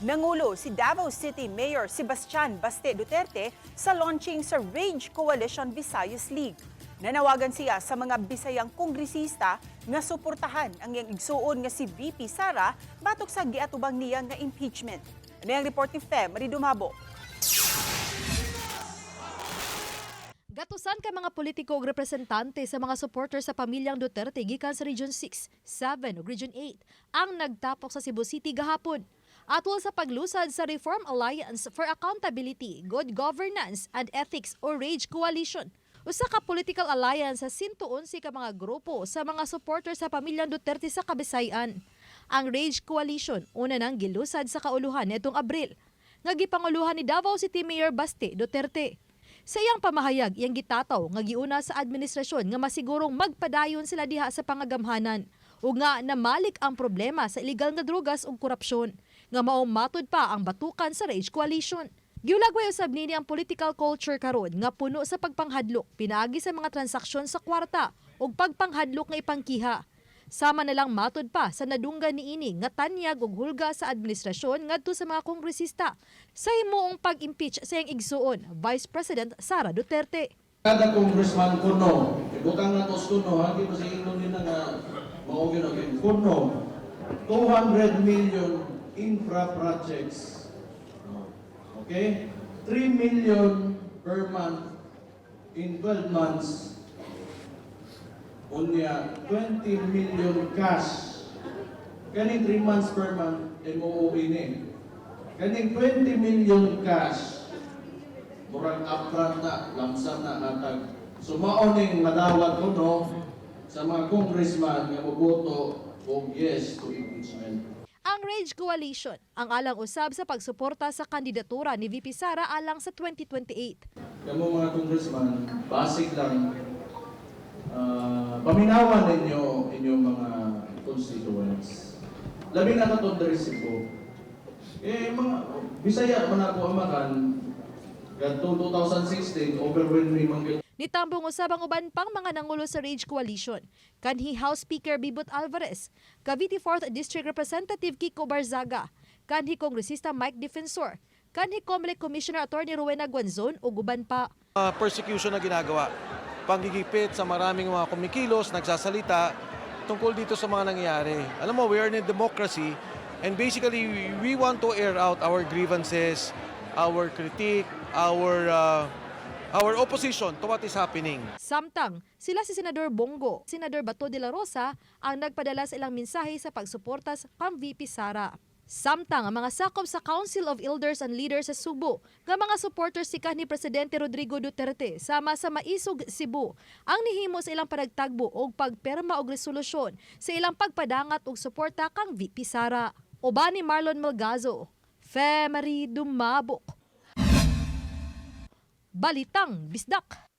Nangulo si Davao City Mayor Sebastian Baste Duterte sa launching sa Rage Coalition Visayas League. Nanawagan siya sa mga Bisayang kongresista nga suportahan ang iyang igsuon nga si VP Sara batok sa giatubang niya nga impeachment. Ano ang report ni Fem Maridumabo? Gatusan kay mga politiko ug representante sa mga supporter sa pamilyang Duterte gikan sa Region 6, 7 ug Region 8 ang nagtapok sa Cebu City gahapon atol sa paglusad sa Reform Alliance for Accountability, Good Governance and Ethics o RAGE Coalition. Usa ka political alliance sa 111 ka mga grupo sa mga supporter sa pamilyang Duterte sa Kabisayan. Ang RAGE Coalition una nang gilusad sa kauluhan nitong Abril nga gipanguluhan ni Davao City Mayor Baste Duterte. Sa iyang pamahayag, iyang gitataw nga giuna sa administrasyon nga masigurong magpadayon sila diha sa pangagamhanan ug nga namalik ang problema sa illegal nga drugas ug korupsyon nga maong matud pa ang batukan sa RAGE Coalition. Giulagway usab nini ang political culture karon nga puno sa pagpanghadlok pinaagi sa mga transaksyon sa kwarta ug pagpanghadlok nga ipangkiha. Sama na lang matud pa sa nadunggan niini nga tanyag ug hulga sa administrasyon ngadto sa mga kongresista sa himuong pag-impeach sa iyang igsuon, Vice President Sara Duterte. Kada congressman kuno, ibutang na tos kuno, hindi pa sa ilong nila nga maugin agad. Kuno, 200 million infra projects. Okay? 3 million per month in 12 months. Unya, 20 million cash. Kaning 3 months per month, MOOE ni. Kaning 20 million cash, murag upfront na, lamsam na natag. So maoning madawat ko no, sa mga congressman nga moboto og yes to impeachment. Ang RAGE Coalition ang alang usab sa pagsuporta sa kandidatura ni VP Sara alang sa 2028. Kamo mga congressman, basic lang paminawan ninyo inyong mga constituents. Labi na katong dari Cebu. Mga Bisaya man ako amakan kadtong 2016 overwhelming man. Nitambong usab ang uban pang mga nangulo sa RAGE Coalition. Kanhi House Speaker Bibot Alvarez, Cavite 4th District Representative Kiko Barzaga, kanhi Kongresista Mike Defensor, kanhi COMELEC Commissioner Attorney Rowena Guanzon ug uban pa. Persecution na ginagawa, panggigipit sa maraming mga kumikilos, nagsasalita tungkol dito sa mga nangyayari. Alam mo, we are in a democracy and basically we want to air out our grievances, our critique, our opposition to what is happening. Samtang, sila si Senador Bongo, Senador Bato de la Rosa ang nagpadala sa ilang mensahe sa pagsuporta sa VP Sara. Samtang ang mga sakop sa Council of Elders and Leaders sa Subo, nga mga supporters sika ni Presidente Rodrigo Duterte sama sa Maisog, Cebu, ang nihimo sa ilang panagtagbo og pagperma og resolusyon sa ilang pagpadangat og suporta kang VP Sara. Uban ni Marlon Melgazo, Fem Maridumabo. Balitang Bisdak.